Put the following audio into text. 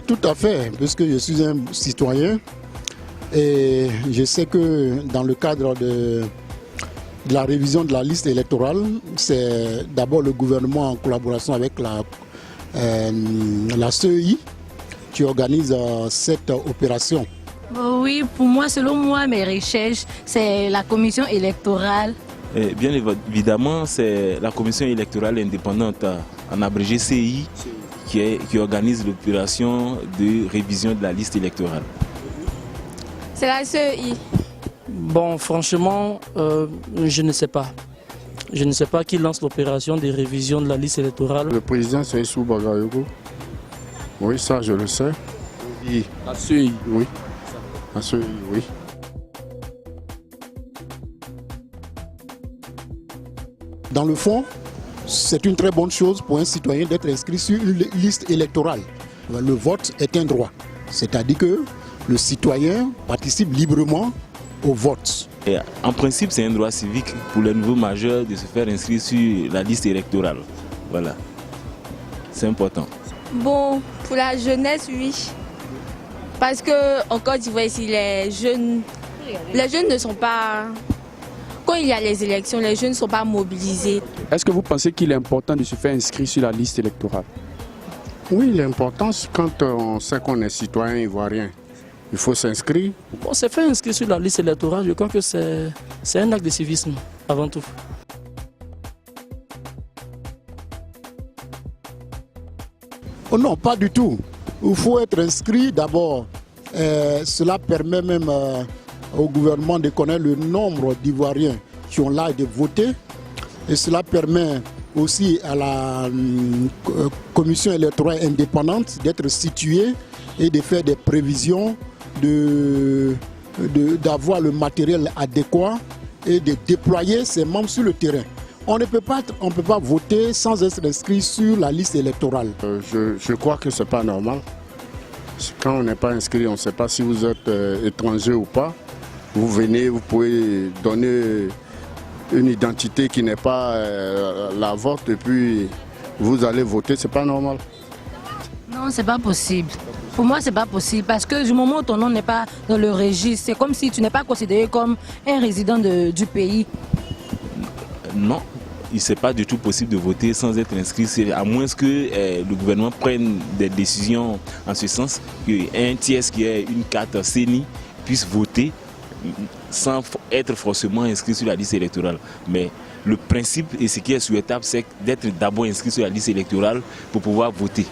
tout à fait, puisque je suis un citoyen et je sais que dans le cadre de la révision de la liste électorale, c'est d'abord le gouvernement en collaboration avec la CEI qui organise cette opération. Oui, pour moi, selon moi, mes recherches, c'est la commission électorale. Et bien évidemment, c'est la commission électorale indépendante, en abrégé CEI, qui organise l'opération de révision de la liste électorale. C'est la CEI. Bon, franchement, je ne sais pas. Je ne sais pas qui lance l'opération de révision de la liste électorale. Le président, c'est Issou Bagayoko. Oui, ça, je le sais. Oui. La CEI. Oui. La CEI, oui. Dans le fond, c'est une très bonne chose pour un citoyen d'être inscrit sur une liste électorale. Le vote est un droit, c'est-à-dire que le citoyen participe librement au vote. Et en principe, c'est un droit civique pour les nouveaux majeurs de se faire inscrire sur la liste électorale. Voilà, c'est important. Bon, pour la jeunesse, oui. Parce qu'en Côte d'Ivoire, ici, les jeunes ne sont pas... Quand il y a les élections, les jeunes ne sont pas mobilisés. Est-ce que vous pensez qu'il est important de se faire inscrire sur la liste électorale? Oui, l'important, c'est quand on sait qu'on est citoyen ivoirien. Il faut s'inscrire. Bon, se faire inscrire sur la liste électorale, je crois que c'est un acte de civisme, avant tout. Oh non, pas du tout. Il faut être inscrit d'abord. Cela permet même au gouvernement de connaître le nombre d'Ivoiriens qui ont l'âge de voter. Et cela permet aussi à la commission électorale indépendante d'être située et de faire des prévisions, d'avoir le matériel adéquat et de déployer ses membres sur le terrain. On ne peut pas voter sans être inscrit sur la liste électorale. Je crois que ce n'est pas normal. Quand on n'est pas inscrit, on ne sait pas si vous êtes étranger ou pas. Vous venez, vous pouvez donner une identité qui n'est pas la vôtre et puis vous allez voter, c'est pas normal. Non, c'est pas possible. Pour moi, c'est pas possible parce que du moment où ton nom n'est pas dans le registre, c'est comme si tu n'es pas considéré comme un résident du pays. Non, il n'est pas du tout possible de voter sans être inscrit, à moins que le gouvernement prenne des décisions en ce sens, qu'un tiers qui ait une carte CENI puisse voter sans être forcément inscrit sur la liste électorale. Mais le principe et ce qui est souhaitable, c'est d'être d'abord inscrit sur la liste électorale pour pouvoir voter.